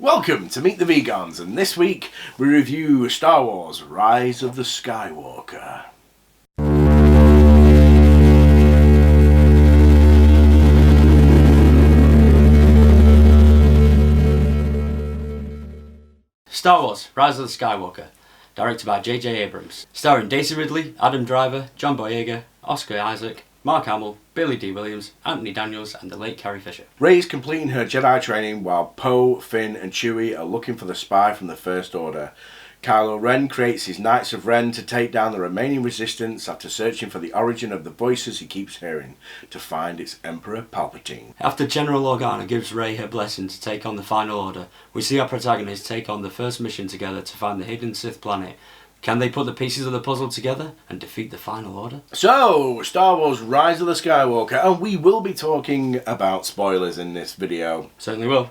Welcome to Meet the Vegans, and this week we review Star Wars Rise of the Skywalker. Star Wars Rise of the Skywalker, directed by JJ Abrams, starring Daisy Ridley, Adam Driver, John Boyega, Oscar Isaac, Mark Hamill, Billy D. Williams, Anthony Daniels and the late Carrie Fisher. Rey's completing her Jedi training while Poe, Finn and Chewie are looking for the spy from the First Order. Kylo Ren creates his Knights of Ren to take down the remaining resistance after searching for the origin of the voices he keeps hearing, to find its Emperor Palpatine. After General Organa gives Rey her blessing to take on the Final Order, we see our protagonists take on the first mission together to find the hidden Sith planet. Can they put the pieces of the puzzle together and defeat the Final Order? So, Star Wars Rise of the Skywalker, and we will be talking about spoilers in this video. Certainly will.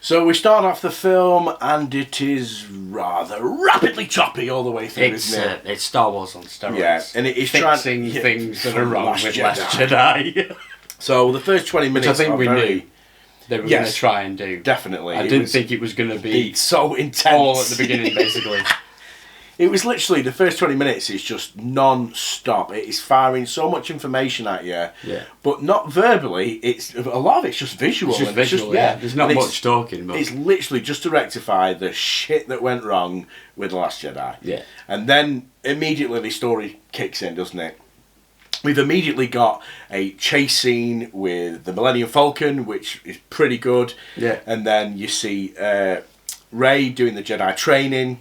So we start off the film and it is rather rapidly choppy all the way through, isn't it? It's Star Wars on steroids. Yeah, and it is fixing things that are wrong with Last Jedi. So the first 20 minutes Which I think we very... knew they were going to try and do. Definitely. I didn't think it was going to be so intense. All at the beginning, basically. It was literally, the first 20 minutes is just non-stop. It is firing so much information at you. Yeah. But not verbally, a lot of it's just visual. It's just visual, yeah. There's not much talking. But... It's literally just to rectify the shit that went wrong with The Last Jedi. Yeah. And then immediately the story kicks in, doesn't it? We've immediately got a chase scene with the Millennium Falcon, which is pretty good. Yeah. And then you see Rey doing the Jedi training.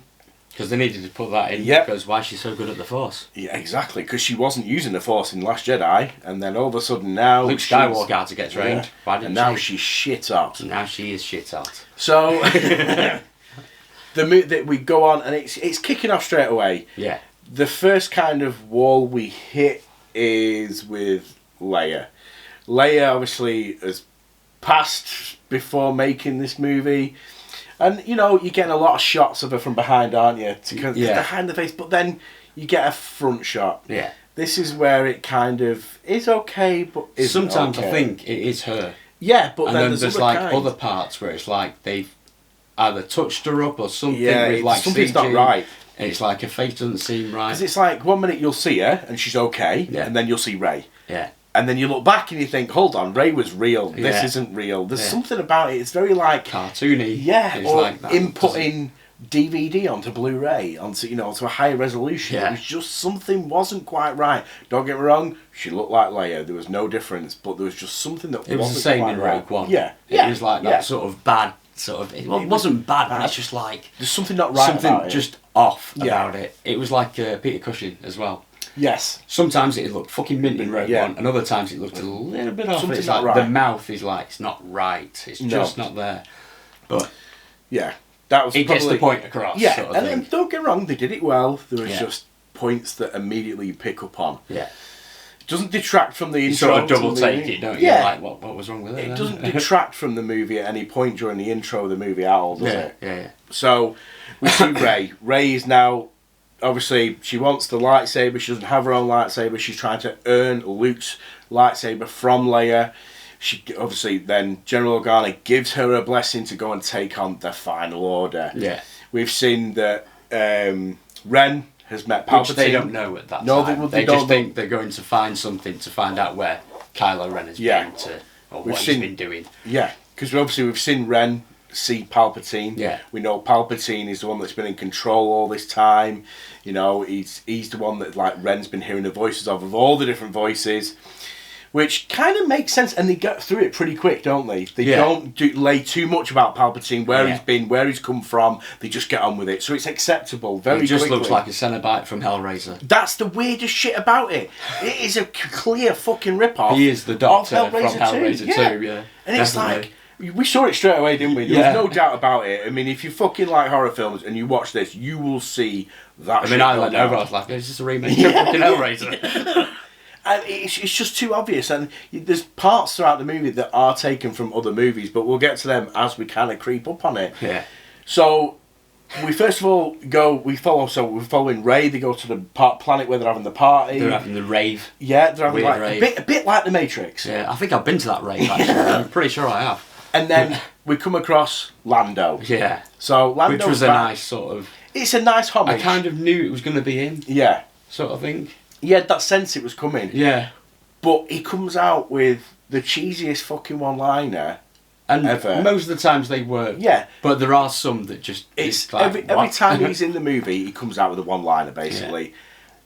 Because they needed to put that in, because why is she so good at the Force? Yeah, exactly, because she wasn't using the Force in Last Jedi, and then all of a sudden now... Luke Skywalker had to get trained. Yeah. Why didn't and now she's shit hot. Now she is shit hot. So, we go on, and it's kicking off straight away. Yeah. The first kind of wall we hit is with Leia. Leia obviously has passed before making this movie. And, you know, you're getting a lot of shots of her from behind, aren't you? Behind the face, but then you get a front shot. Yeah. This is where it kind of is okay, but isn't sometimes okay. I think it is her. Yeah, but and then there's like other parts where it's like they've either touched her up or something with like something's CG. not right. And it's like her face doesn't seem right. Because it's like 1 minute you'll see her and she's okay, and then you'll see Rey. Yeah. And then you look back and you think, hold on, Rey was real. This isn't real. There's something about it. It's very like cartoony. Yeah, it's or like that, inputting DVD onto Blu-ray, onto a higher resolution. Yeah. It was just something wasn't quite right. Don't get me wrong, she looked like Leia. There was no difference, but there was just something that wasn't quite right. It was the same in Rogue One. Yeah, it was like that sort of bad. It wasn't bad, but it's just like there's something not right. Something just off about it. It was like Peter Cushing as well. Yes. Sometimes it looked fucking mint in Rogue One, and other times it looked a little bit off. Something's It's not like right. The mouth is like it's not right. It's just not there. But yeah, that was. It gets the point across. Yeah, sort of and thing. then don't get me wrong, they did it well. There was just points that immediately you pick up on. Yeah. It doesn't detract from the intro. You sort of double take it, don't you? Yeah. Like what was wrong with it? It doesn't detract from the movie at any point during the intro of the movie at all, does it? Yeah. So we see Rey. Rey is now. Obviously, she wants the lightsaber. She doesn't have her own lightsaber. She's trying to earn Luke's lightsaber from Leia. She obviously then General Organa gives her a blessing to go and take on the Final Order. Yeah, we've seen that Ren has met Palpatine. Which they don't know at that time. They just think they're going to find something to find out where Kylo Ren has been or what he's been doing. Yeah, because obviously we've seen Ren see Palpatine. Yeah. We know Palpatine is the one that's been in control all this time. You know, he's the one that like Ren's been hearing the voices of all the different voices, which kind of makes sense, and they get through it pretty quick, don't they? They don't lay too much about Palpatine, where he's been, where he's come from. They just get on with it, so it's acceptable very quickly. It just looks like a Cenobite from Hellraiser. That's the weirdest shit about it. It is a clear fucking rip-off. He is the Doctor from Hellraiser 2, yeah. And it's like, we saw it straight away, didn't we? There's no doubt about it. I mean, if you fucking like horror films and you watch this, you will see that shit. I went over, I was like, is this a remake of fucking Hellraiser? And it's just too obvious, and there's parts throughout the movie that are taken from other movies, but we'll get to them as we kind of creep up on it. Yeah. So we first of all we're following Rey. They go to the planet where they're having the party. They're having the rave. Yeah, they're having rave. a bit like the Matrix. Yeah, I think I've been to that rave actually. I'm pretty sure I have. And then we come across Lando. Yeah. So Lando's which was a back. nice sort of... It's a nice homage. I kind of knew it was going to be him. Yeah. Sort of thing. He had that sense it was coming. Yeah. But he comes out with the cheesiest fucking one-liner And ever. most of the times they work. Yeah. But there are some that just... It's like, every time he's in the movie, he comes out with a one-liner, basically. Yeah.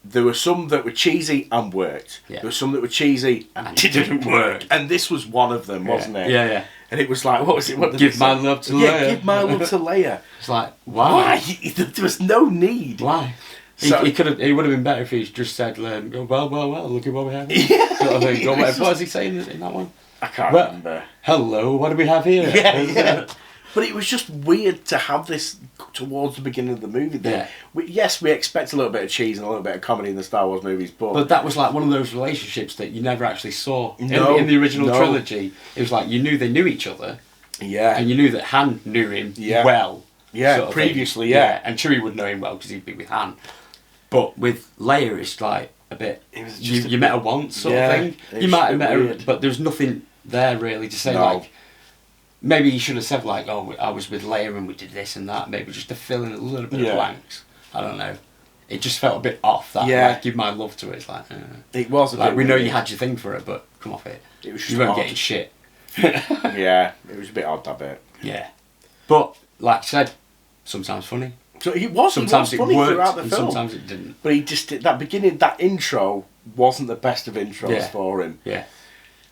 There were some that were cheesy and worked. Yeah. There were some that were cheesy and didn't work. And this was one of them, wasn't it? Yeah, yeah. And it was like, what was it? What did Give my love to Leia. Yeah, give my love to Leia. It's like, why? There was no need. Why? So, he would have been better if he's just said, well, look at what we have. Yeah. Sort of thing. What was he saying in that one? I can't remember. Hello, what do we have here? Yeah. But it was just weird to have this towards the beginning of the movie. Yeah. Yes, we expect a little bit of cheese and a little bit of comedy in the Star Wars movies, but that was like one of those relationships that you never actually saw in the original trilogy. It was like you knew they knew each other. Yeah. And you knew that Han knew him well. Yeah, sort of previously, thing. yeah. And Chewie would know him well because he'd be with Han. But with Leia, it's like a bit... It was just you met her once sort of thing. You might have met her, but there's nothing there really to say like... Maybe you should have said like, oh, I was with Leia and we did this and that. Maybe just to fill in a little bit of blanks. I don't know. It just felt a bit off. That like, give my love to it. It's like... It was a like, bit we know weird. you had your thing for it, but come off it. It was just you weren't odd. getting shit. Yeah, it was a bit odd, that bit. Yeah. But, like I said, sometimes funny. So he was sometimes funny it worked, throughout the and film. sometimes it didn't. But he just did that beginning, that intro wasn't the best of intros for him. Yeah.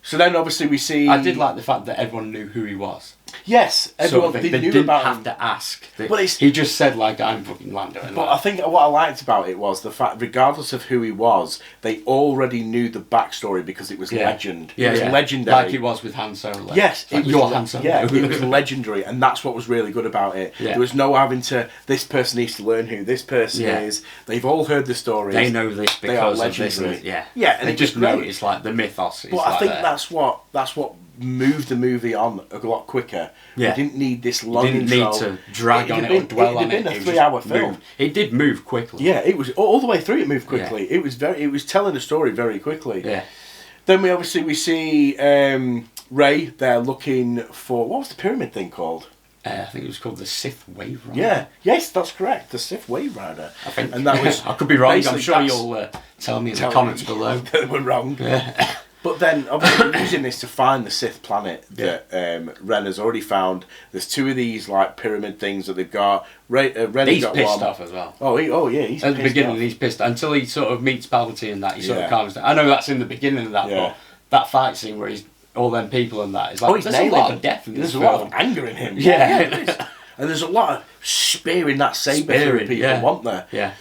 So then obviously we see... I did like the fact that everyone knew who he was. Yes, everyone they knew didn't about have him. to ask. But he just said like, I'm fucking Lando. But I think what I liked about it was the fact, regardless of who he was, they already knew the backstory because it was legend. It was legendary. Like it was with Han Solo. Yes, it was your Han Solo. Yeah, it was legendary, and that's what was really good about it. Yeah. There was no having to, this person needs to learn who this person is. They've all heard the stories. They know this because of this. Yeah, and they just know it's like the mythos. But I think that's what moved the movie on a lot quicker. Yeah. We didn't need this long intro. You didn't need to drag on it or dwell on it. It had been a 3-hour film. It did move quickly. Yeah, it was all the way through. It moved quickly. Yeah. It was telling a story very quickly. Yeah. Then we see Rey there looking for, what was the pyramid thing called? I think it was called the Sith Wave Rider. Yeah, yes, that's correct. The Sith Wave Rider. I think. And that was I could be wrong. I'm sure you'll tell me in the comments below. That we're wrong. Yeah. But then, obviously, using this to find the Sith planet that Ren has already found. There's 2 of these like pyramid things that they've got. Ren's he's got pissed one. off as well. Oh yeah, he's at the beginning. Off. He's pissed until he sort of meets Palpatine and that. He sort of calms down. I know that's in the beginning of that, but that fight scene where he's all them people and that is like he's there's a lot of death in this film. There's a lot of anger in him. Yeah. And there's a lot of spearing that saber through people, want there? Yeah.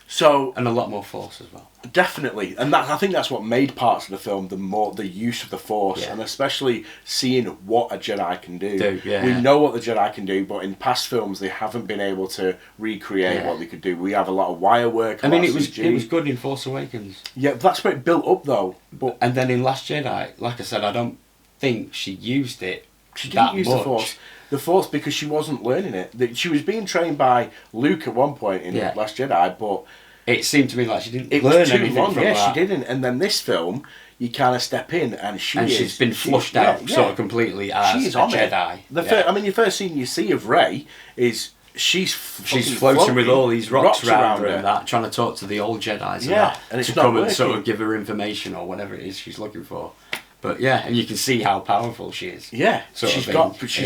So and a lot more force as well. Definitely, and I think that's what made parts of the film the use of the Force, and especially seeing what a Jedi can do. We know what the Jedi can do, but in past films they haven't been able to recreate what they could do. We have a lot of wire work. I mean, it was good in Force Awakens. Yeah, but that's where it built up though. But and then in Last Jedi, like I said, I don't think she used it. She didn't use the Force. The Force because she wasn't learning it. She was being trained by Luke at one point in Last Jedi, but it seemed to me like she didn't learn anything from that. Yeah, she didn't. And then this film, you kind of step in and she's been flushed out sort of completely as a Jedi. I mean, the first scene you see of Rey is she's floating with all these rocks around her and that, trying to talk to the old Jedis and it's to not come working. and sort of give her information or whatever it is she's looking for. But and you can see how powerful she is. Yeah, she's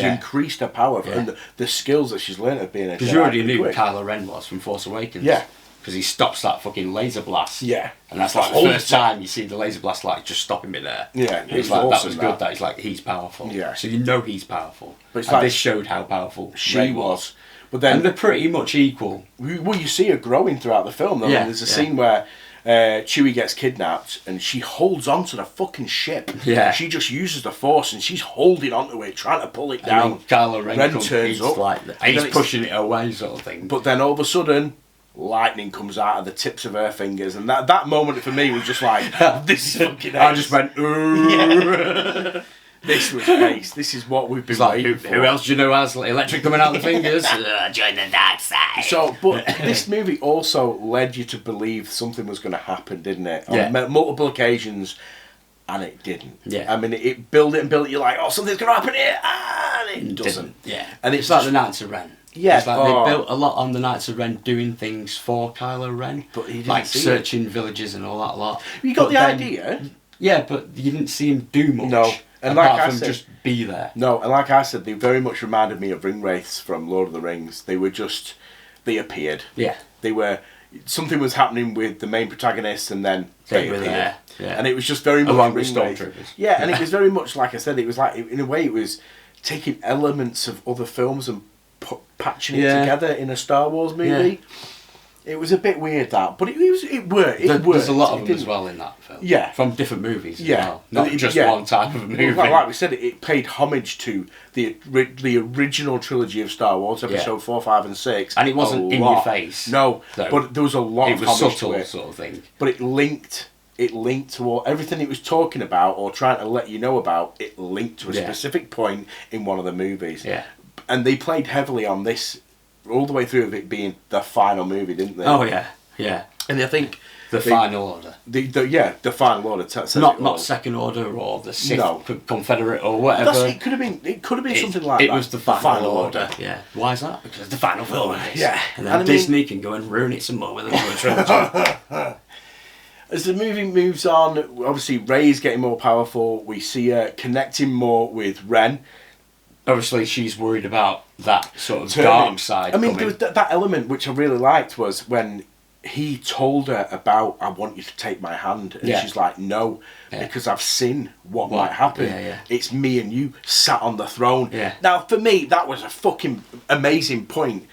increased her power and the skills that she's learned of being a Jedi. Because you already knew who Kylo Ren was from Force Awakens. Yeah. Because he stops that fucking laser blast. Yeah. And that's like the first time you see the laser blast like just stopping me there. Yeah. It's like that was good. That he's like he's powerful. Yeah. So you know he's powerful. But it's and this showed how powerful she was. But then and they're pretty much equal. Well, you see her growing throughout the film. Though. Yeah. There's a scene where Chewie gets kidnapped and she holds onto the fucking ship. Yeah. She just uses the Force and she's holding onto it, trying to pull it down. And Kylo Ren turns up. Like he's pushing it away sort of thing. But then all of a sudden, lightning comes out of the tips of her fingers. And that moment for me was just like, this is fucking ace. I just went, ooh. This was ace. This is what we've been waiting for. Who else do you know has electric coming out of the fingers? Join the dark side. So, but this movie also led you to believe something was going to happen, didn't it? On multiple occasions, and it didn't. Yeah. I mean, it built it and built it. You're like, oh, something's going to happen here. it doesn't. Yeah, And it's like the Knights of Ren. Yeah, it's like they built a lot on the Knights of Ren doing things for Kylo Ren, but he didn't like see searching villages and all that lot. You got the idea. Yeah, but you didn't see him do much. No, and apart like I from said, just be there. No, and like I said, they very much reminded me of ring wraiths from Lord of the Rings. They appeared. Yeah, they were. Something was happening with the main protagonist, and then they were appeared. there. Yeah. And it was just very much along with ring wraith. stormtroopers. Yeah, and it was very much like I said. It was like in a way it was taking elements of other films and patching it together in a Star Wars movie. Yeah. It was a bit weird that, but it worked. There's a lot of them as well in that film. Yeah, from different movies. As yeah, well. Not just one type of movie. Well, like we said, it paid homage to the original trilogy of Star Wars, Episode 4, 5, and 6, and it wasn't in your face. No, but there was a lot of homage subtle to it, sort of thing. But it linked to everything it was talking about or trying to let you know about. It linked to a specific point in one of the movies. Yeah, and they played heavily on this. All the way through of it being the final movie, didn't they? Oh yeah, yeah. And I think the final order. The final order. Not second order or the Sith Confederate or whatever. It could have been something like that. It was the final order. Yeah. Why is that? Because it's the final film. Yeah. And then Disney can go and ruin it some more with another trilogy. As the movie moves on, obviously Rey's getting more powerful. We see her connecting more with Ren. Obviously, she's worried about that sort of dark side. I mean, there was that element which I really liked was when he told her about, I want you to take my hand. And she's like, no, because I've seen what might happen. Yeah. It's me and you sat on the throne. Yeah. Now, for me, that was a fucking amazing point.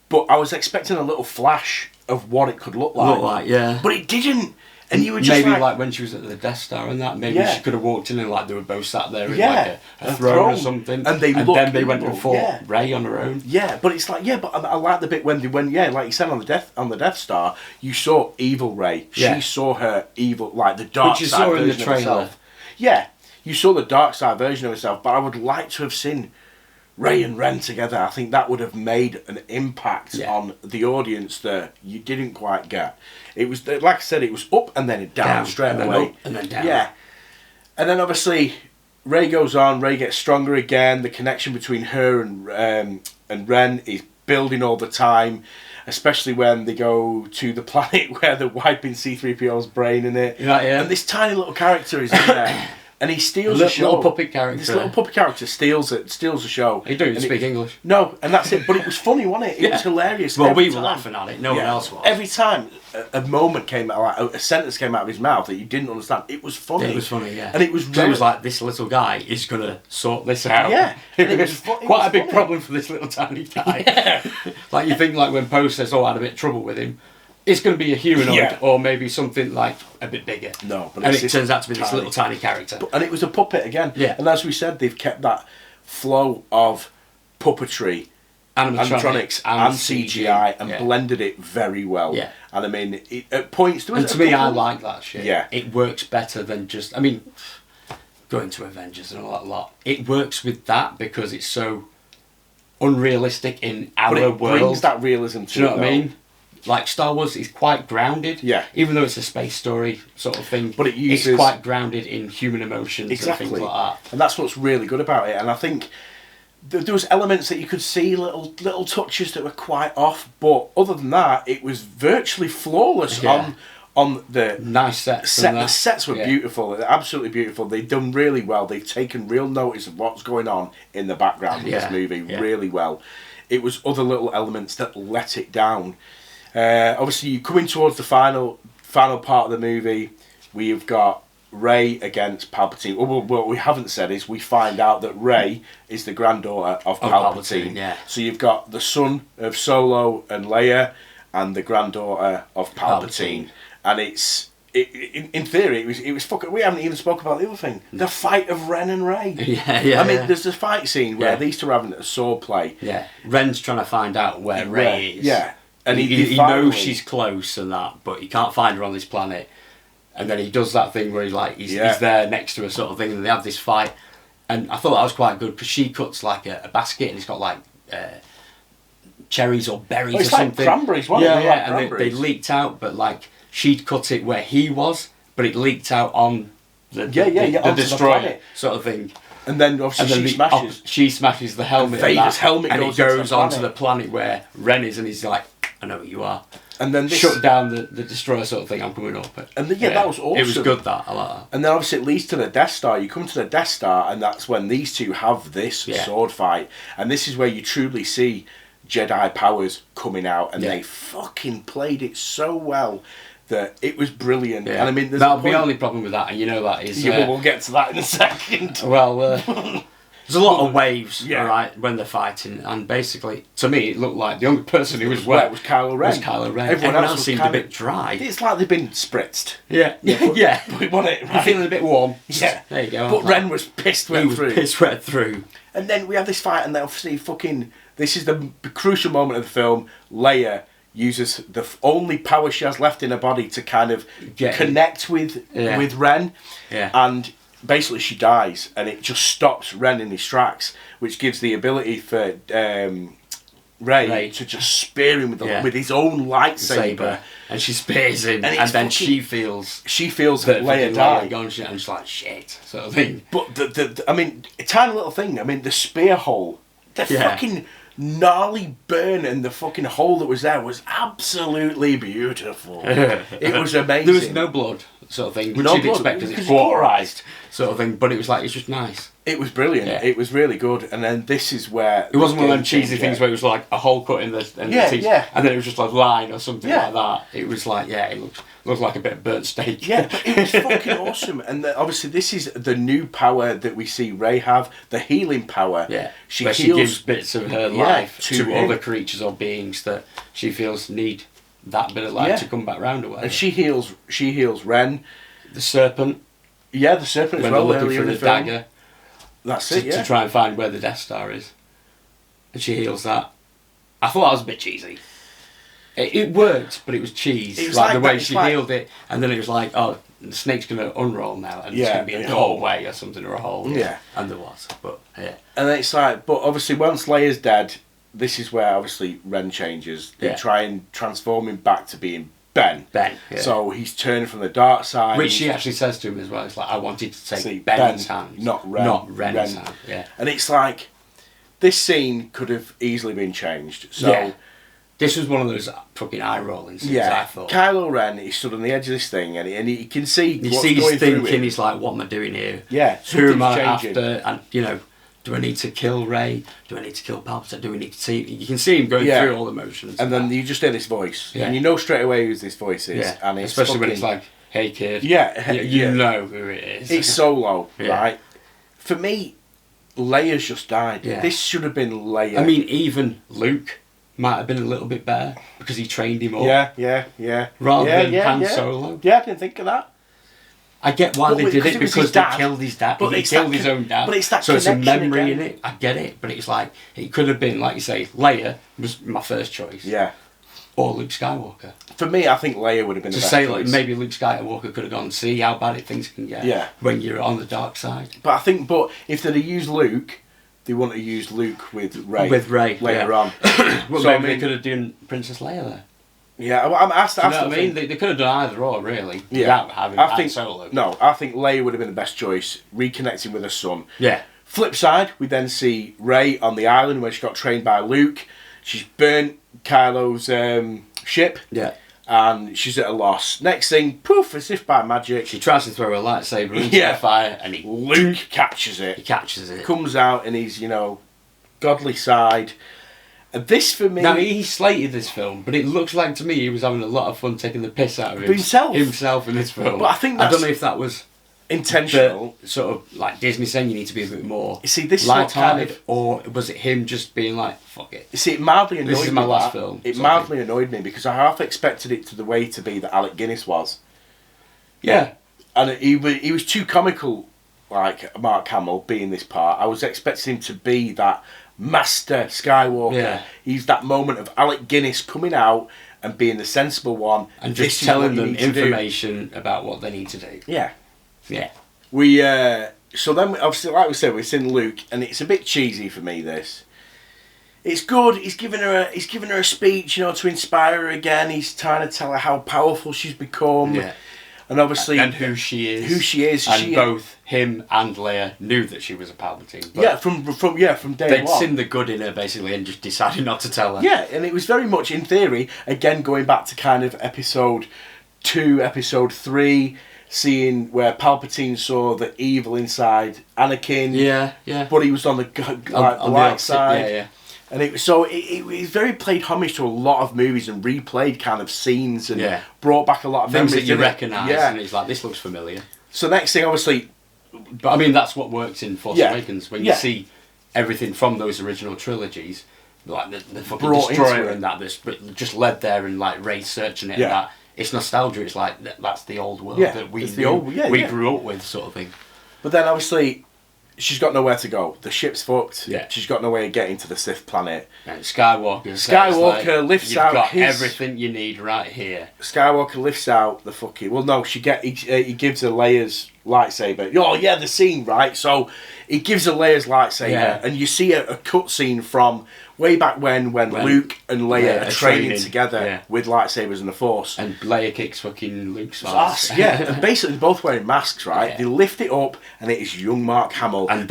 But I was expecting a little flash of what it could look like. But it didn't. And you were just maybe like when she was at the Death Star and that, maybe she could have walked in and like they were both sat there in like a throne or something. And then they went and fought Rey on her own. Yeah, but it's like but I like the bit when like you said on the Death Star, you saw evil Rey. She saw her evil, like the dark side version of herself. Yeah, you saw the dark side version of herself. But I would like to have seen Rey and Ren together. I think that would have made an impact on the audience that you didn't quite get. It was, like I said, it was up and then down straight away. Up and then down. Yeah. And then obviously Rey goes on, Rey gets stronger again. The connection between her and Ren is building all the time, especially when they go to the planet where they're wiping C-3PO's brain in it. Yeah. And this tiny little character is in there. And he steals the show. Little puppet character. This little puppet character steals the show. He doesn't speak English. No, and that's it. But it was funny, wasn't it? It was hilarious. Well, we were laughing at it. No one else was. Every time a moment came out, like a sentence came out of his mouth that you didn't understand, it was funny. It was funny, yeah. And it was it was like, this little guy is going to sort this out. Yeah. It was quite a big problem for this little tiny guy. Yeah. Like you think like when Poe says, I had a bit of trouble with him, it's going to be a humanoid or maybe something like a bit bigger. No, but and it turns out to be this little tiny character. And it was a puppet again. Yeah. And as we said, they've kept that flow of puppetry, animatronics and CGI and blended it very well. Yeah. And I mean, at points... And to me, I like that shit. Yeah. It works better than just... I mean, going to Avengers and all that lot, it works with that because it's so unrealistic in our world. But it brings that realism to it. Do you know what I mean? Like Star Wars is quite grounded, even though it's a space story sort of thing. But it's quite grounded in human emotions and things like that. And that's what's really good about it. And I think there was elements that you could see, little touches that were quite off. But other than that, it was virtually flawless on the nice sets. The sets were beautiful, absolutely beautiful. They've done really well. They've taken real notice of what's going on in the background of this movie really well. It was other little elements that let it down. Obviously, you're coming towards the final part of the movie. We've got Rey against Palpatine. What we haven't said is we find out that Rey is the granddaughter of Palpatine. Yeah. So you've got the son of Solo and Leia, and the granddaughter of Palpatine. And in theory, it was fucking. We haven't even spoke about the other thing: the fight of Ren and Rey. I mean, there's a fight scene where these two are having a sword play. Yeah. Ren's trying to find out where Rey is. Yeah. And he knows she's close and that, but he can't find her on this planet. And then he does that thing where he's there next to her sort of thing, and they have this fight. And I thought that was quite good because she cuts like a basket and it's got like cherries or berries or something. Like cranberries, wasn't it? Yeah, and they leaked out, but like she'd cut it where he was, but it leaked out on the destroyer sort of thing. And then obviously she smashes the helmet. Vader's helmet and goes it goes onto onto the planet where Ren is, and he's like, I know who you are. And then shut down the destroyer sort of thing. I'm coming up. And then, that was awesome. It was good. That I like that. And then obviously it leads to the Death Star. You come to the Death Star, and that's when these two have this sword fight. And this is where you truly see Jedi powers coming out, and they fucking played it so well that it was brilliant. Yeah. And I mean, the only problem with that, and you know that is. Yeah, we'll get to that in a second. Well. There's a lot of waves, right, when they're fighting, and basically, to me, it looked like the only person who was wet was Kylo Ren. Everyone else seemed a bit dry. It's like they've been spritzed. Yeah. But want it, right? You're feeling a bit warm. Yeah. There you go. But Ren was pissed wet through. Pissed wet through. And then we have this fight, and then obviously this is the crucial moment of the film. Leia uses the only power she has left in her body to kind of connect with Ren. Yeah. And basically she dies, and it just stops Ren in his tracks, which gives the ability for Rey to just spear him with his own lightsaber. And she spears him, and then she feels that Leia died. Gone, and she's like, shit, sort of thing. But I mean, a tiny little thing. I mean, the spear hole, the fucking gnarly burn, and the fucking hole that was there was absolutely beautiful. It was amazing. There was no blood, sort of thing, which you'd expect because it's cauterized, sort of thing. But it was like, it's just nice. It was brilliant. Yeah. It was really good. And then this is where it wasn't one of them cheesy things where it was like a hole cut in the teeth, and then it was just like a line or something like that. It was like, it looked like a bit of burnt steak. Yeah, but it was fucking awesome. And obviously, this is the new power that we see Rey have, the healing power. Yeah, she gives bits of her life to other creatures or beings that she feels need that bit of life to come back round or whatever. And she heals Ren, the serpent. Yeah, the serpent when as well. They're looking for the dagger. That's it, to try and find where the Death Star is. And she heals that. I thought that was a bit cheesy. It worked, but it was cheese. It was like the way she healed it, and then it was like, oh, the snake's going to unroll now, and it's going to be a doorway or something, or a hole. Yeah. And there was, but yeah. And then it's like, but obviously once Leia's dead, this is where obviously Ren changes. They try and transform him back to being Ben. Yeah. So he's turning from the dark side. Which she actually says to him as well. It's like, I wanted to take Ben's hand. Not Ren. Not Ren's hand. Yeah. And it's like, this scene could have easily been changed. So this was one of those fucking eye-rolling scenes, I thought. Kylo Ren, he stood on the edge of this thing, and he can see what's going he's through thinking, it. He's like, what am I doing here? Yeah, who am I after? And, do I need to kill Rey? Do I need to kill Palpatine? Do we need to see... You can see him going through all the motions. And then you just hear this voice. And you know straight away who this voice is. Yeah. And it's especially when it's like, hey kid. Yeah. You know who it is. It's Solo, right? For me, Leia's just died. Yeah. This should have been Leia. I mean, even Luke might have been a little bit better because he trained him up. Yeah. Rather than Han Solo. Yeah, I didn't think of that. I get why they did it because they killed his dad. But he killed his own dad. But it's that so it's a memory again. in it. I get it, but it's like it could have been, like you say, Leia was my first choice. Yeah. Or Luke Skywalker. For me, I think Leia would have been the best choice. Like maybe Luke Skywalker could have gone, see how bad things can get when you're on the dark side. But I think, if they'd have used Luke, they wouldn't have used Luke with Rey. Later on. Well, so maybe they could have done Princess Leia there. Yeah, I'm asked. You know what I mean? They could have done either or, really. Without having Han Solo. No, I think Leia would have been the best choice, reconnecting with her son. Yeah. Flip side, we then see Rey on the island where she got trained by Luke. She's burnt Kylo's ship. Yeah. And she's at a loss. Next thing, poof, as if by magic. She tries to throw her lightsaber into the fire, and Luke catches it. He catches it. Comes out in his, godly side. And this for me... Now, he slated this film, but it looks like to me he was having a lot of fun taking the piss out of himself in this film. But I think I don't know if that was... intentional. Sort of like Disney saying you need to be a bit more light-hearted, or was it him just being like, fuck it? You see, it mildly annoyed me. This is my last film. It mildly annoyed me because I half expected it to be that Alec Guinness was. Yeah. And he was too comical, like Mark Hamill being this part. I was expecting him to be that Master Skywalker. Yeah. He's that moment of Alec Guinness coming out and being the sensible one. And just telling them information about what they need to do. Yeah. Yeah. We so then obviously, like we said, we've seen Luke, and it's a bit cheesy for me. This, it's good. He's giving her a speech, to inspire her again. He's trying to tell her how powerful she's become. Yeah. And obviously... And who she is. And both him and Leia knew that she was a Palpatine. Yeah, from day they'd one. seen the good in her, basically, and just decided not to tell her. Yeah, and it was very much, in theory, again, going back to kind of episode 2, episode 3, seeing where Palpatine saw the evil inside Anakin. Yeah. But he was on the light side. Yeah. And it was very played homage to a lot of movies and replayed kind of scenes and brought back a lot of things memories that you recognise, and it's like, this looks familiar. So next thing, obviously... But I mean, that's what works in Force Awakens, when you see everything from those original trilogies, like the fucking Brought Destroyer and that, this just led there and like Rey searching it and that. It's nostalgia, it's like, that's the old world that we grew up with, sort of thing. But then obviously... She's got nowhere to go. The ship's fucked. Yeah. She's got no way of getting to the Sith planet. And Skywalker lifts out. You've got everything you need right here. Skywalker lifts out the fucking... Well, no, he gives her Leia's lightsaber. Oh, yeah, the scene, right? So he gives her Leia's lightsaber, and you see a cutscene from way back when Luke and Leia are training together with lightsabers and the Force. And Leia kicks fucking Luke's ass. Yeah, and basically they're both wearing masks, right? Yeah. They lift it up, and it is young Mark Hamill. And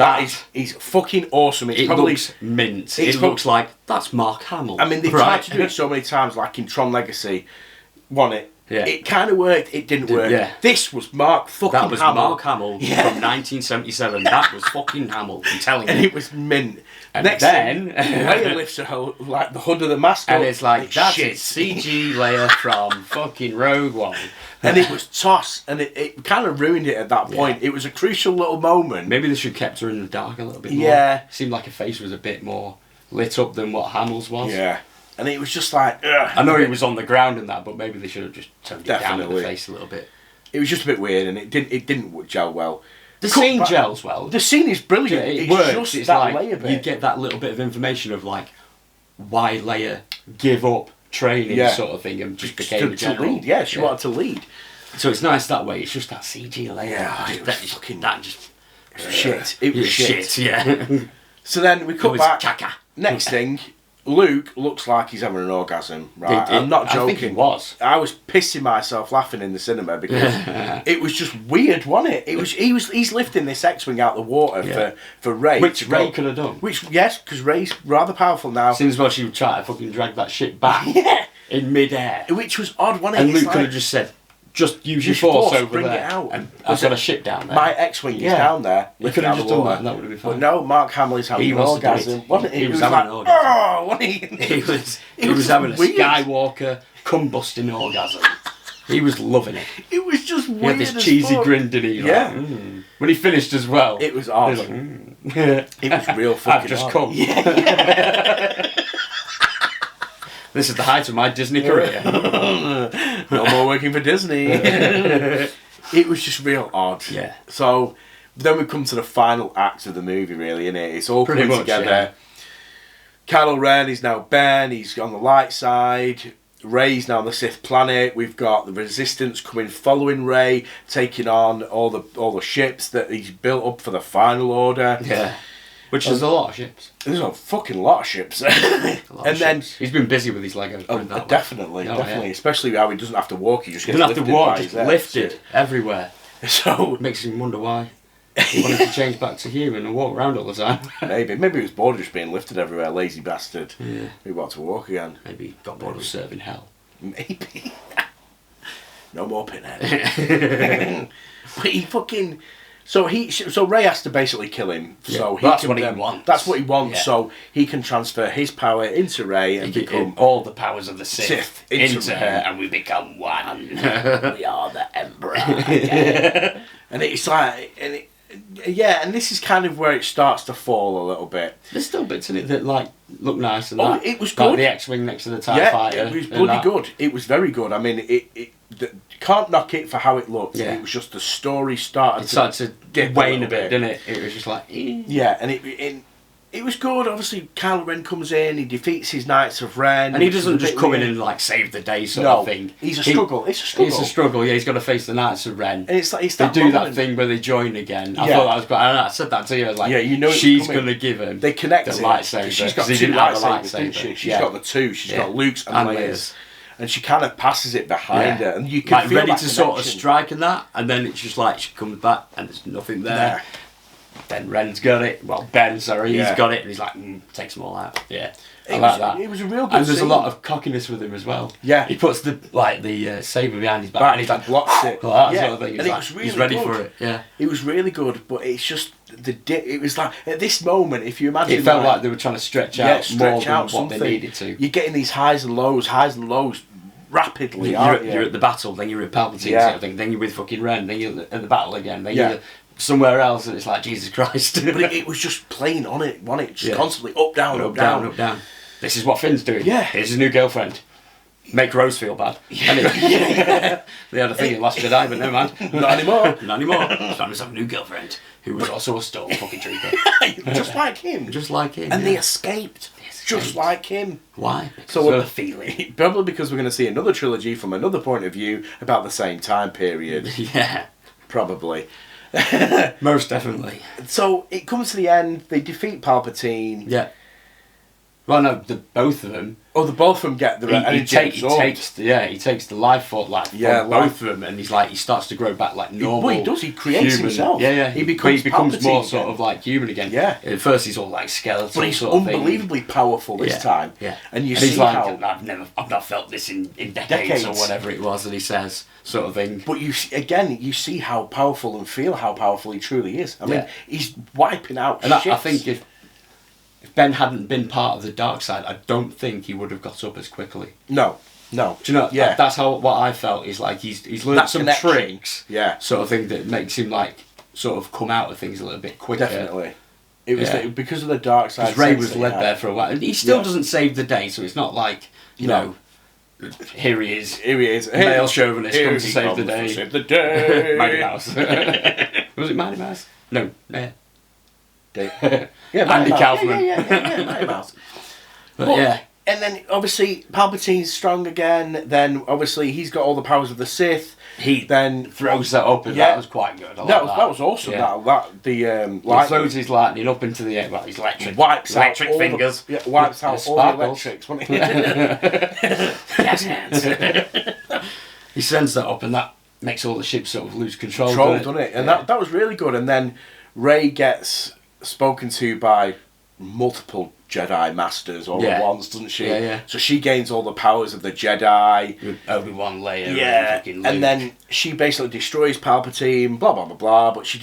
he's fucking awesome. It looks mint. It looks like, that's Mark Hamill. I mean, they've tried to do it so many times, like in Tron Legacy, won it. Yeah. It kind of worked, it didn't work. Yeah. This was Mark fucking Hamill. That was Mark Hamill from 1977. That was fucking Hamill, I'm telling you. And it was mint. And next then... Leia lifts her, like, the hood of the mask and up, it's like, that's shit. CG Leia from fucking Rogue One. And it was toss, and it kind of ruined it at that point. It was a crucial little moment. Maybe they should have kept her in the dark a little bit more. Yeah. Seemed like her face was a bit more lit up than what Hamill's was. Yeah. And it was just like... Ugh. I know he was on the ground and that, but maybe they should have just toned it down in the face a little bit. It was just a bit weird, and it didn't gel well. The scene gels well. The scene is brilliant. It it's works. Just it's that like Leia bit. You get that little bit of information of like why Leia give up training sort of thing and just became a general. To lead. Yeah, she wanted to lead. So it's nice that way. It's just that CG Leia. Yeah, It was shit. It was shit. Yeah. So then we cut back. Caca. Next thing, Luke looks like he's having an orgasm, right? I'm not joking. I think he was. I was pissing myself laughing in the cinema because it was just weird, wasn't it? He's lifting this X-wing out the water for Rey. Which Rey could have done. Because Rey's rather powerful now. Seems well she would try to fucking drag that shit back in mid-air. Which was odd, wasn't it? And Luke could have just said, just use your force over bring there. It out. And I've got a ship down there. My X-wing is down there. You could have just done that and that would have been fine. But no, Mark Hamill is having an orgasm. He was having an orgasm. Oh, wasn't he? He was having a Skywalker combusting orgasm. He was loving it. It was just weird. He had this cheesy grin, didn't he? Yeah. Like, when he finished as well. It was awesome. It was real fucking I've just odd. come. Yeah. This is the height of my Disney career. No more working for Disney. It was just real odd. Yeah. So then we come to the final act of the movie, really, innit? It's all coming together. Yeah. Kylo Ren is now Ben. He's on the light side. Rey's now on the Sith planet. We've got the Resistance coming, following Rey, taking on all the ships that he's built up for the Final Order. Yeah. Which is a lot of ships. There's a fucking lot of ships. Then he's been busy with his Legos. Definitely. Especially how he doesn't have to walk. He just gets doesn't have to walk. Just lifted everywhere. So makes him wonder why he wanted to change back to human and walk around all the time. Maybe he was bored of just being lifted everywhere. Lazy bastard. Yeah. He wanted to walk again. Maybe he got bored of serving hell. Maybe. No more Pinhead. But he fucking. So Rey has to basically kill him. Yeah, so that's what he wants. That's what he wants. Yeah. So he can transfer his power into Rey and become all the powers of the Sith into her, Rey. and we become one. We are the Emperor. Yeah. And it's like, and this is kind of where it starts to fall a little bit. There's still bits in it that look nice and it was good. Like the X-wing next to the TIE fighter. It was bloody good. It was very good. I mean, can't knock it for how it looked. Yeah. It was just the story started to wane a bit, didn't it? It was just like... Yeah, and it was good. Obviously, Kylo Ren comes in, he defeats his Knights of Ren. And he doesn't just come in and like save the day sort of thing. He's a struggle. It's a struggle. Yeah, he's got to face the Knights of Ren. And it's they do that thing where they join again. I thought that was great. I said that to you. I was like, she's going to give him the lightsaber. She's got two lightsabers, didn't she? She's got the two. She's got Luke's and Leia's. and she kind of passes it behind her, and you can like feel ready that to sort of connection. strike and that, and then it's just like she comes back and there's nothing there. Then Ren's got it. Well, Ben, sorry, he's got it, and he's like, takes them all out. Yeah, I like that. It was a real good And there's scene. a lot of cockiness with him as well. Yeah. He puts the saber behind his back, and he's like, blocks it. that sort of thing. And it was really he's ready good. for it. Yeah. It was really good, but it's just it was like at this moment, if you imagine, It felt like they were trying to stretch out more than what something. they needed to. You're getting these highs and lows rapidly. You're at the battle, then you're at Palpatine sort of thing, then you're with fucking Ren, then you're at the battle again, then you're somewhere else, and it's like, Jesus Christ. But it was just playing on it, just constantly up, down, up, down, up, down. This is what Finn's doing. Yeah. Here's his new girlfriend. Make Rose feel bad. Yeah. They had a thing in Last Jedi, but never mind. Not anymore. Not anymore. He's found himself a new girlfriend, who was also a Storm fucking trooper. Just like him. Just like him. And they escaped. Just like him. Why? So Because of the feeling. Probably because we're going to see another trilogy from another point of view about the same time period. Yeah. Probably. Most definitely. So it comes to the end. They defeat Palpatine. Yeah. Well, no, both of them. Oh, the both of them get the He takes the life force from both of them, and he starts to grow back like normal. Well, he does. He creates human. himself. Yeah. He becomes more Palpatine sort of like human again. Yeah. At first, he's all like skeletal, but he's sort of unbelievably powerful this time. Yeah. And you he's see like, how I've not felt this in decades or whatever it was that he says, sort of thing. But you see how powerful and feel how powerful he truly is. I mean, he's wiping out. And I think if Ben hadn't been part of the dark side, I don't think he would have got up as quickly. No. Do you know? Yeah. That's what I felt. Is like he's learned some tricks. Yeah. Sort of thing that makes him like sort of come out of things a little bit quicker. Definitely. It was because of the dark side. Because Rey was led there for a while, and he still doesn't save the day. So it's not like you know. Here he is. Male chauvinist comes to save the day. Save the day. Mighty Mouse. Was it Mighty Mouse? No. Andy Kaufman. Yeah, Mighty Mouse. But yeah. And then obviously Palpatine's strong again. Then obviously he's got all the powers of the Sith. He then throws that up, and that was quite good. That was awesome. Yeah. He throws his lightning up into the air. Well, his electric fingers. Wipes out all the electrics. Yes, hands. He sends that up, and that makes all the ships sort of lose control. Doesn't it? And that was really good. And then Rey gets spoken to by multiple Jedi masters all at once, doesn't she? Yeah. So she gains all the powers of the Jedi. With Obi-Wan, Leia, and then she basically destroys Palpatine, blah blah blah blah. But she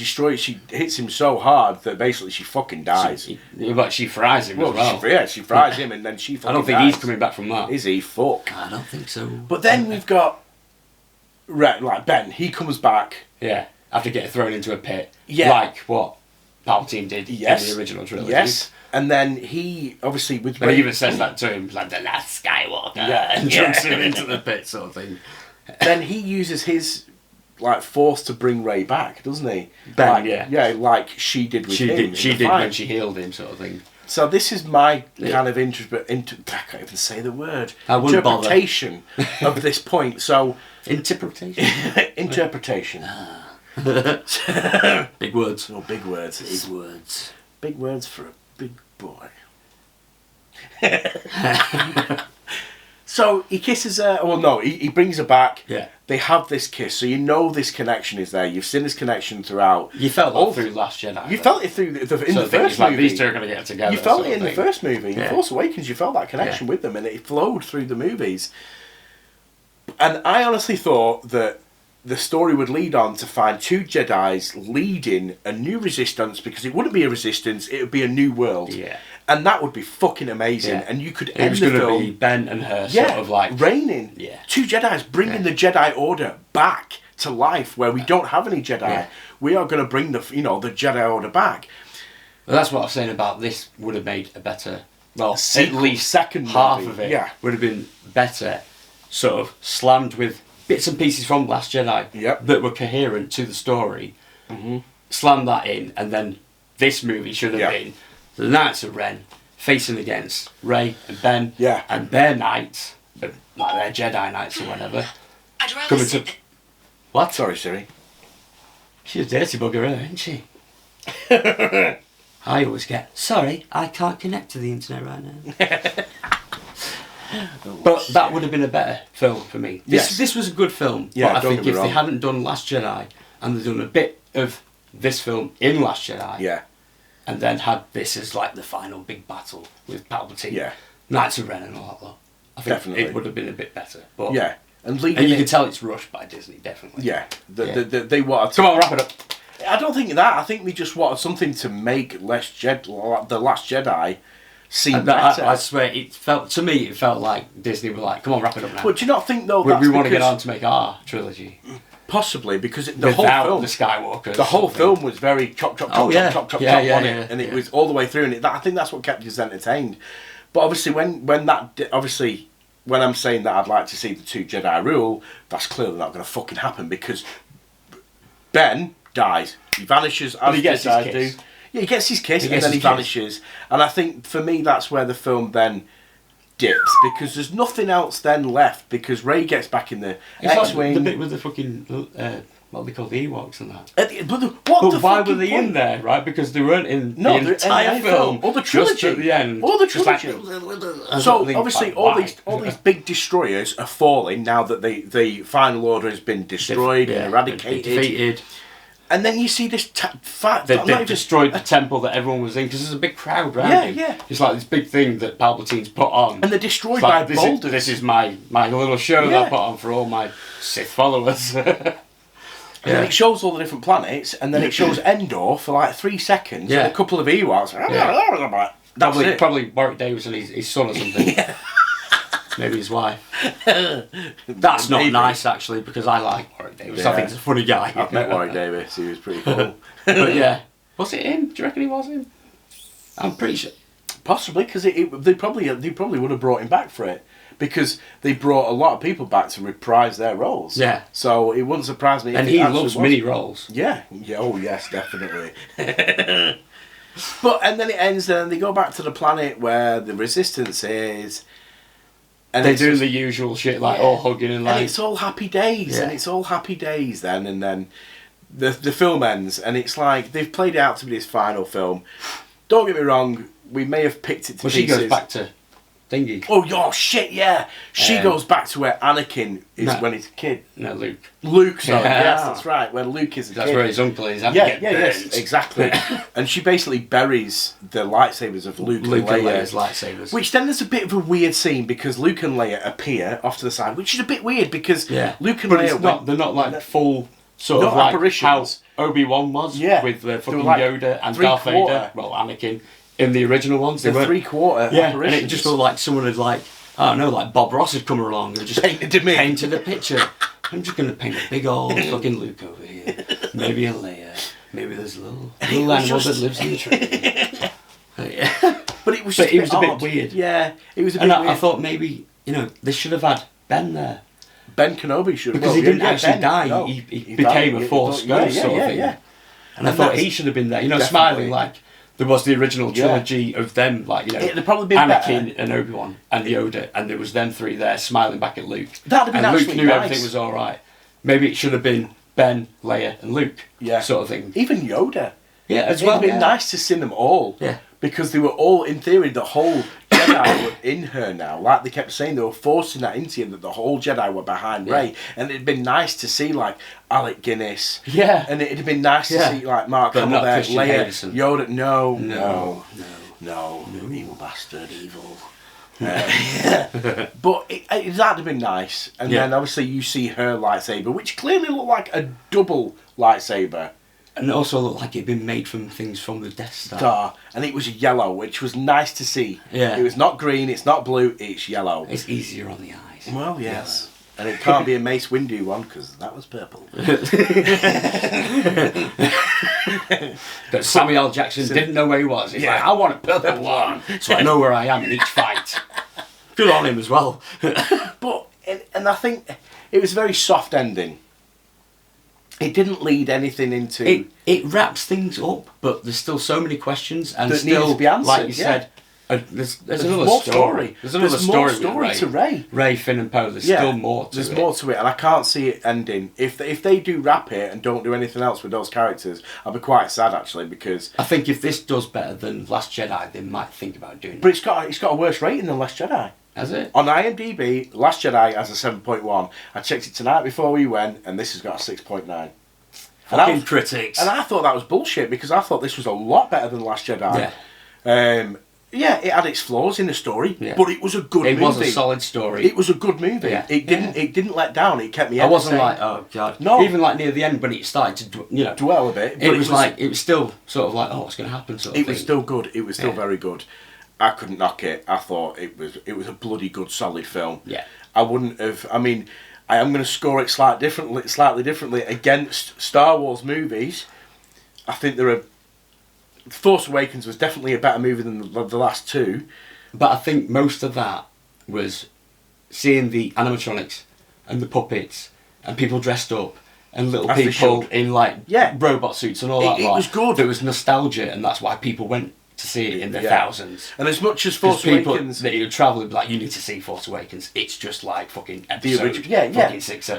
hits him so hard that basically she fucking dies. But she fries him as well. She fries him, and then she fucking I don't think dies. he's coming back from that. Is he? Fuck. I don't think so. But then we've got Ben. He comes back. Yeah, after getting thrown into a pit. Yeah. Like what Palpatine did in the original trilogy. Yes. And then he, obviously, with Rey... he even says that to him, like, the last Skywalker, and jumps him into the pit, sort of thing. Then he uses his, force to bring Rey back, doesn't he? Ben, Yeah, like she did with him. She did when she healed him, sort of thing. So this is my kind of interest, but I can't even say the word. Interpretation of this point. So... Interpretation? Interpretation. Big words. Oh, big words. Big words. Big words for a big boy. So he kisses her. Well, no, he brings her back. Yeah. They have this kiss, so you know this connection is there. You've seen this connection throughout. You felt that through Last Jedi. You felt it through in the first movie. These two are going to get together. You felt it in the first movie. In Force Awakens, you felt that connection with them, and it flowed through the movies. And I honestly thought that the story would lead on to find two Jedis leading a new resistance, because it wouldn't be a resistance, it would be a new world. Yeah. And that would be fucking amazing. Yeah. And you could end the film... It was going to be Ben and her sort of like... reigning. Yeah. Two Jedis bringing the Jedi Order back to life where we don't have any Jedi. Yeah. We are going to bring the Jedi Order back. Well, that's what I was saying about this would have made a better... Well, at least second half of it would have been better, sort of slammed with bits and pieces from Last Jedi that were coherent to the story. Mm-hmm. Slam that in, and then this movie should have been the Knights of Ren facing against Rey and Ben and their knights, like their Jedi knights or whatever. I'd rather say that... What? Sorry, Siri. She's a dirty bugger, isn't she? I always get, sorry, I can't connect to the internet right now. But that would have been a better film for me. This was a good film. Yeah, but I don't think get if me they wrong. hadn't done Last Jedi and they'd done a bit of this film in Last Jedi, Yeah. and then had this as like the final big battle with Palpatine, Yeah. Knights of Ren and all that lot, I think Definitely. it would have been a bit better. But Yeah. And you can tell it's rushed by Disney, definitely. Yeah. They wanted to... Come on, wrap it up. I don't think that. I think they just wanted something to make The Last Jedi seem better. I swear, it felt like Disney were like, come on, wrap it up now. But do you not think, though, we want to get on to make our trilogy. Possibly, because the Without whole film... the Skywalker. The whole film was very chop on it, and it was all the way through, and I think that's what kept us entertained. But obviously, when I'm saying that I'd like to see the 2 Jedi rule, that's clearly not going to fucking happen, because Ben dies. He vanishes as he gets his Jedi kiss. do. Yeah, he gets his kiss, He and gets then he his kiss. vanishes. And I think, for me, that's where the film then dips, because there's nothing else then left, because Rey gets back in the It's like X-Wing. the bit with the fucking, what they call the Ewoks and that. But Why were they in there, right? Because they weren't in the entire film. Or the trilogy. Just at the end. Or the Just like- trilogy. So obviously all these big destroyers are falling now that the Final Order has been destroyed and eradicated. Defeated. And then you see this They destroyed the temple that everyone was in, because there's a big crowd around him. Yeah. It's like this big thing that Palpatine's put on. And they're destroyed It's like, by boulders. This is my little show that I Yeah. put on for all my Sith followers. And then it shows all the different planets, and then it shows Endor for like 3 seconds, Yeah. and a couple of Ewoks. That's it. Probably Warwick Davis and his son or something. Maybe his wife. That's not Maybe. nice, actually, because I like Warwick Davis. I Yeah. think he's a funny guy. I've met Warwick Davis, he was pretty cool. But yeah. Was it him? Do you reckon he was him? I'm pretty sure. Possibly, because they probably would have brought him back for it, because they brought a lot of people back to reprise their roles. Yeah. So it wouldn't surprise me. And if he it actually loves was. mini roles. Yeah. Oh yes, definitely. But and then it ends, and they go back to the planet where the Resistance is. And They're it's doing just- the usual shit, like all hugging and like. and it's all happy days, Yeah. and it's all happy days then, and then the film ends, and it's like they've played it out to be this final film. Don't get me wrong, we may have picked it to well, she pieces. goes back to Thingy. Oh, shit, yeah. She goes back to where Anakin is No. when he's a kid. No, Luke. Luke, sorry. Yeah. Yes, that's right. When Luke is a That's kid. where his uncle is. Yes, exactly. And she basically buries the lightsabers of Luke and Luke and Leia. Leia's lightsabers. Which then there's a bit of a weird scene, because Luke and Leia appear off to the side, which is a bit weird, because Luke and but Leia... they're not like full sort Not of like apparitions. how Obi-Wan was with the fucking like Yoda and Darth Vader. Well, Anakin in the original ones. They The were 3/4 and apparitions. it just looked like someone had like, I don't know, like Bob Ross had come along and just painted a picture. I'm just going to paint a big old fucking Luke over here. Maybe a Leia. Maybe there's a little animal that lives in the tree. But it was But just it was a bit odd. weird. Yeah, it was a bit And weird. I thought maybe, they should have had Ben there. Ben Kenobi should have... Because he didn't actually Ben, die. no. He became a Force ghost sort of thing. And I thought he should have been there. Definitely. Smiling like there was the original trilogy of them, like, It'd have probably been Anakin better. and Obi-Wan and Yoda, and there was them three there smiling back at Luke. That'd have been and Luke actually knew nice. everything was alright. Maybe it should have been Ben, Leia and Luke, Yeah. sort of thing. Even Yoda. Yeah, as It'd well. have been yeah. nice to see them all. Yeah. Because they were all, in theory, the whole Jedi were in her now. Like they kept saying, they were forcing that into you, that the whole Jedi were behind Rey. And it'd been nice to see, like, Alec Guinness. Yeah. And it'd have been nice to see, like, Mark But Hamill not there, Christian Leia, Henderson. Yoda. No, evil bastard, evil. But that'd have been nice. And then obviously you see her lightsaber, which clearly looked like a double lightsaber. And it also looked like it'd been made from things from the Death Star. And it was yellow, which was nice to see. Yeah. It was not green, it's not blue, it's yellow. It's easier on the eyes. Well, yes. And it can't be a Mace Windu one, because that was purple. But Samuel L. Jackson didn't know where he was. He's like, I want a purple one, so I know where I am in each fight. Good on him as well. But, and I think it was a very soft ending. It didn't lead anything into... It wraps things up, but there's still so many questions, and That still, needs to be answered, like you yeah. said, there's another more story. There's another There's more story story with to Rey. Rey, Finn, and Poe. There's still more to There's it. more to it, and I can't see it ending. If they do wrap it and don't do anything else with those characters, I'll be quite sad, actually, because... I think if this does better than Last Jedi, they might think about doing But it. it's got a worse rating than Last Jedi. Has it? On IMDb, Last Jedi has a 7.1. I checked it tonight before we went, and this has got a 6.9. Fucking critics. And I thought that was bullshit, because I thought this was a lot better than Last Jedi. Yeah, it had its flaws in the story, but it was a good movie. It was a solid story. It was a good movie. Yeah. It didn't let down. It kept me. I wasn't like, oh god. No. Even like near the end when it started to dwell a bit. But it was still sort of like, oh, what's going to happen? Sort of it was still good. It was still very good. I couldn't knock it. I thought it was a bloody good, solid film. Yeah. I wouldn't have. I mean, I am going to score it slightly differently against Star Wars movies. I think there are. Force Awakens was definitely a better movie than the last two. But I think most of that was seeing the animatronics and the puppets and people dressed up and little people in like robot suits and all that. It was good. There was nostalgia, and that's why people went to see it in the thousands. And as much as Force Awakens, that you travel like, you need to see Force Awakens. It's just like fucking episode, fucking six,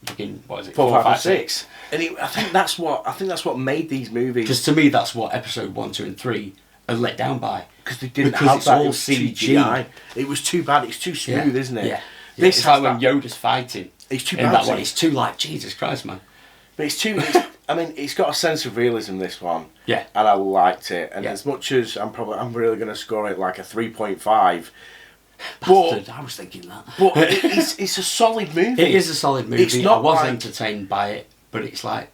fucking what is it? 4, 5, and 6. And I think that's what made these movies. Because to me, that's what episode 1, 2, and 3 are let down by. Because they didn't have that. All CGI. It was too bad. It's too smooth, isn't it? Yeah. This is like when Yoda's fighting. It's too in bad. That one, it's too like Jesus Christ, man. But it's too. I mean, it's got a sense of realism. This one. Yeah. And I liked it. And as much as I'm really going to score it like a 3.5. Bastard, I was thinking that. But it's a solid movie. It is a solid movie. It's not I was entertained by it, but it's like,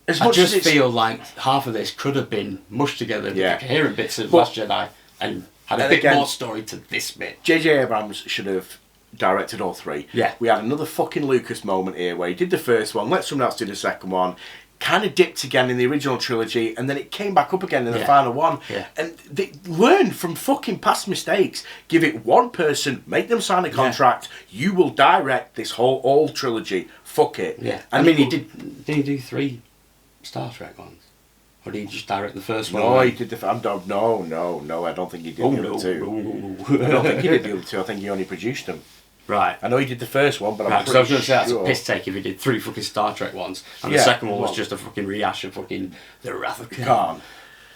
I just feel like half of this could have been mushed together with coherent bits of Last Jedi and had a bit more story to this bit. JJ Abrams should have directed all 3. Yeah. We had another fucking Lucas moment here where he did the first one, let someone else do the second one, kind of dipped again in the original trilogy, and then it came back up again in the final one. Yeah. And they learn from fucking past mistakes. Give it one person, make them sign a contract. You will direct this whole trilogy. Fuck it. Yeah. And I mean, did he do 3 Star Trek ones? Or did he just direct the first one? No, he did the. No. I don't think he did the other 2. I don't think he did the other 2. I think he only produced them. Right. I know he did the first one, but I'm pretty sure. I was going to say that's sure. a piss take if he did 3 fucking Star Trek ones, and the second one was just a fucking rehash of fucking The Wrath of Khan.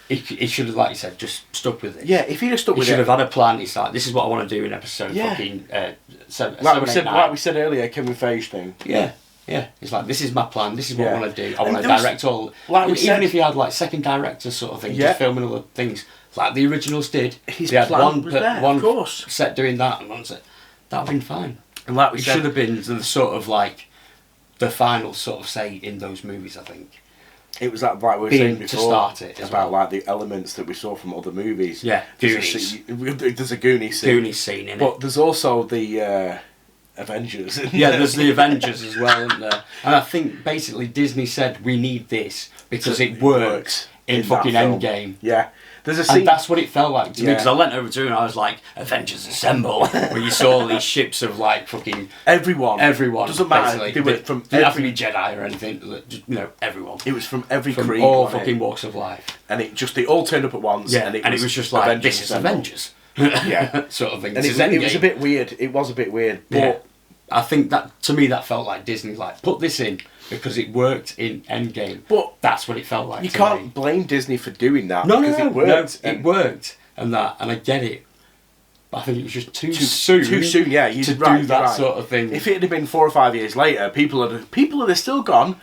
He should have, like you said, just stuck with it. Yeah, if he'd have stuck with it, he should have had a plan. He's like, this is what I want to do in episode fucking 7, like we said earlier, Kevin Feige thing. Yeah. It's like, this is my plan. This is what I want to do. I want to direct all. Even if you had like second director sort of thing, just filming other things like the originals did. His plan had one of course, set doing that and one set. That'd been fine. And like we said, should have been the sort of like the final sort of say in those movies. I think it was like we were saying before to start it about like the elements that we saw from other movies. Yeah, there's a Goonies scene in it, but there's also the Avengers. There's the Avengers as well, isn't there? And I think basically Disney said we need this because it works in fucking Endgame. Yeah. There's a scene. And that's what it felt like to me, because I leant over to it and I was like, Avengers Assemble, where you saw all these ships of like fucking everyone doesn't matter. They were from didn't have to be Jedi or anything, just, everyone. It was from every from creed, all fucking walks of life, and they all turned up at once. And it was just like Avengers this is Avengers, sort of thing. And it was a bit weird. It was a bit weird, but I think that to me that felt like Disney like put this in because it worked in Endgame. But that's what it felt like. You can't blame Disney for doing that. No, it worked. It worked, and I get it. But I think it was just too soon. Too soon, yeah. To do that sort of thing. If it had been 4 or 5 years later, people had still gone.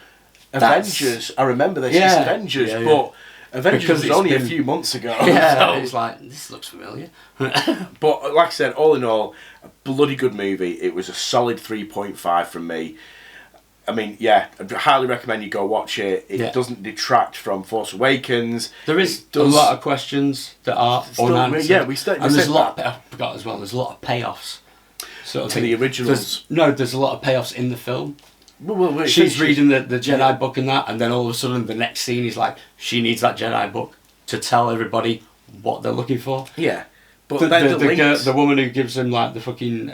Avengers. I remember this. It's Avengers, but Avengers was only a few months ago. Yeah, it's like this looks familiar. But like I said, all in all, a bloody good movie. It was a solid 3.5 from me. I mean, I'd highly recommend you go watch it. It doesn't detract from Force Awakens. There is a lot of questions that are unanswered. Yeah, and there's a lot. I forgot as well. There's a lot of payoffs. Sort of to the originals. There's a lot of payoffs in the film. Well, she's reading the Jedi book and that, and then all of a sudden the next scene is like she needs that Jedi book to tell everybody what they're looking for. Yeah. But the woman who gives them like the fucking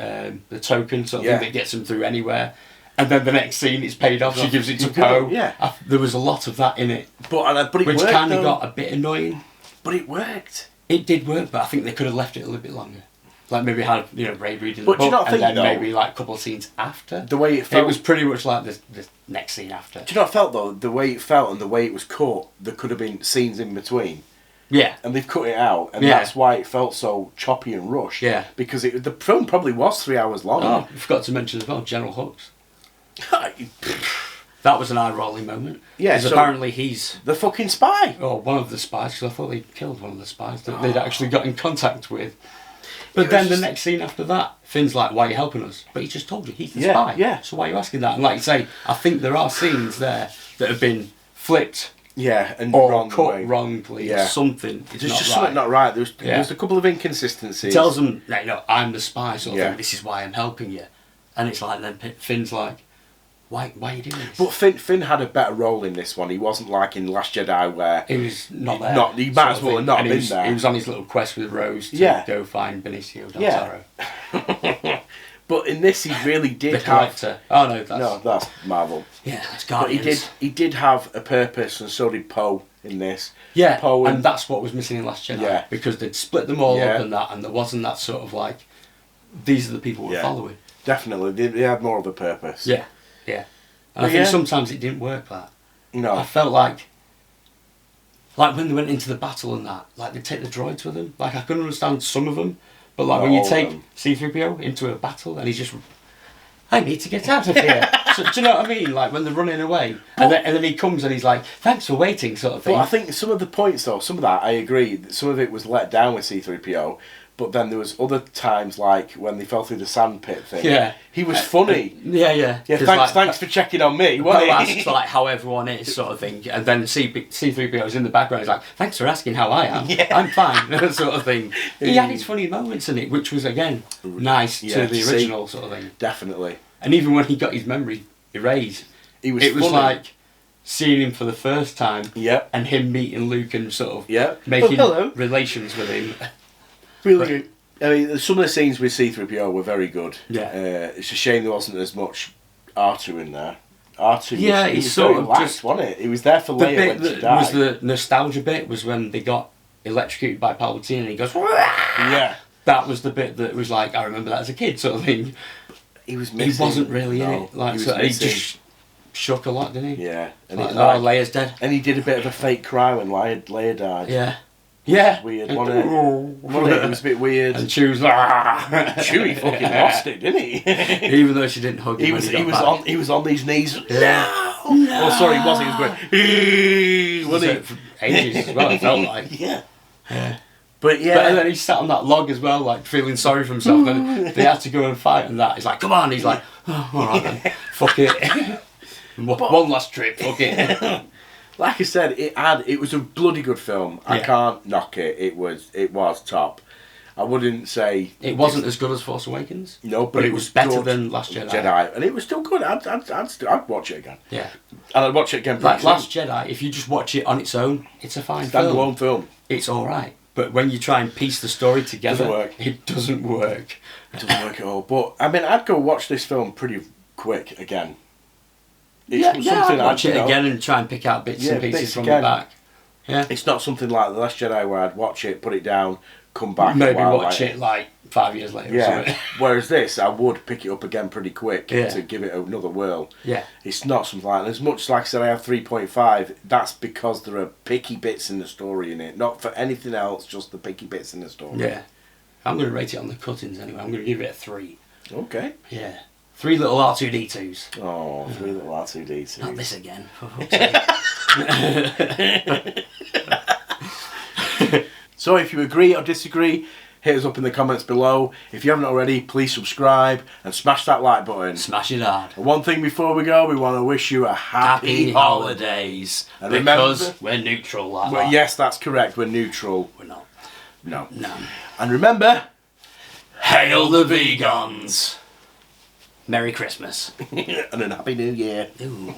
the token sort of thing that gets them through anywhere. And then the next scene is paid off. She gives it to Poe. Yeah, there was a lot of that in it, but it which kind of got a bit annoying. But it worked. It did work, but I think they could have left it a little bit longer. Like maybe had Ray reading the book, and then maybe like a couple of scenes after. The way it felt, it was pretty much like the next scene after. Do you know what I felt though? The way it felt and the way it was cut, there could have been scenes in between. Yeah. And they've cut it out, and Yeah. that's why it felt so choppy and rushed. Yeah. Because the film probably was 3 hours long. Oh, I forgot to mention as well, General Hux. That was an eye-rolling moment. Yeah, Because so- apparently he's... The fucking spy. Oh, one of the spies, because I thought they'd killed one of the spies that they'd actually got in contact with. But then the next scene after that, Finn's like, why are you helping us? But he just told you, he's the spy. Yeah. So why are you asking that? And like you say, I think there are scenes there that have been flipped Yeah, and or wrong cut way. wrongly Yeah. or something. It's There's not just right. something not right. There's a couple of inconsistencies. He tells them, no, I'm the spy, sort of Yeah. thing. This is why I'm helping you. And it's like, then Finn's like, why are you doing this? But Finn had a better role in this one. He wasn't like in Last Jedi where He was not there. he might as well have not And been there. He was on his little quest with Rose to go find Benicio del Toro. But in this, he really did The have. collector. Oh no, that's Marvel. Yeah, that's But Guardians. he did have a purpose, and so did Poe in this. Yeah, Poe and that's what was missing in Last Jedi. Yeah. Because they'd split them all Yeah. up and there wasn't that sort of like, these are the people we're following. Definitely, they had more of a purpose. Yeah, yeah. And I But think yeah. sometimes it didn't work that. No. I felt like when they went into the battle and that, like they take the droids with them. Like I couldn't understand some of them, but like Not when you all of take them. C-3PO into a battle and he's just, I need to get out of here. So, do you know what I mean? Like when they're running away, and then he comes and he's like, thanks for waiting, sort of thing. But I think some of the points, though, some of that I agree. Some of it was let down with C-3PO, but then there was other times like when they fell through the sandpit thing. Yeah. He was funny. Yeah. Yeah, 'Cause, thanks for checking on me. Poe wasn't asks he? like how everyone is, sort of thing, and then C-3PO's in the background. He's like, "Thanks for asking how I am. Yeah. I'm fine," sort of thing. He had his funny moments in it, which was again nice Yeah, to the original sort of thing. Definitely. And even when he got his memory erased, It was it was funny. like seeing him for the first time, Yep. and him meeting Luke and sort of Yep. making Oh, hello. relations with him. Really good. I mean, some of the scenes with C-3PO were very good. Yeah. It's a shame there wasn't as much R2 in there. R2 Yeah, he he's was sort very of lax, just- wasn't it? He was there for The Leia bit when she that died. was the nostalgia bit was when they got electrocuted by Palpatine and he goes, "Wah!" Yeah. That was the bit that was like, I remember that as a kid sort of thing. He was missing. He wasn't really in No, it. Like, he was so he missing. just shook a lot, didn't he? Yeah. And, Like, it, oh, Leia's dead. and he did a bit of a fake cry when Leia died. Yeah. Yeah. Weird, wasn't it? Wasn't it? It was a bit weird. And she was Chewie fucking lost it, didn't he? Even though she didn't hug him. He was on these knees. Yeah. No. Oh, sorry, he was. He was going. Wasn't he? For ages as well, it felt like. Yeah. Yeah. But yeah. But then he sat on that log as well, like feeling sorry for himself. Then they had to go and fight and that. He's like, come on. He's like, oh, alright then. Fuck it. One last trip, fuck it. Like I said, it was a bloody good film. I Yeah. can't knock it. It was top. I wouldn't say It wasn't as good as Force Awakens. no, But it was better good. than Last Jedi. And it was still good. I'd watch it again. Yeah. And I'd watch it again. Like pretty Last soon. Jedi, if you just watch it on its own, it's a fine film. Standalone film. It's alright. But when you try and piece the story together, Doesn't work. it doesn't work. It doesn't work at all. But I mean, I'd go watch this film pretty quick again. It's I'd watch it again and try and pick out bits and bits pieces from again. the back. Yeah. It's not something like The Last Jedi where I'd watch it, put it down, come back. Maybe a while watch later. it like 5 years later or Yeah. something. Whereas this, I would pick it up again pretty quick Yeah. to give it another whirl. Yeah. It's not something like that. As much like I said, I have 3.5. That's because there are picky bits in the story in it. Not for anything else, just the picky bits in the story. Yeah. I'm going to rate it on the cuttings anyway. I'm going to give it a 3. Okay. Yeah. 3 little R2-D2s. Oh, 3 little R2D2. Not this again, for fuck's sake. So if you agree or disagree, hit us up in the comments below. If you haven't already, please subscribe and smash that like button. Smash it hard. And one thing before we go, we want to wish you a happy holiday. holidays. And because remember- we're neutral like Well, that. yes, that's correct. We're neutral. We're not. No. No. And remember, Hail the vegans. Merry Christmas. and a happy new year. Ooh.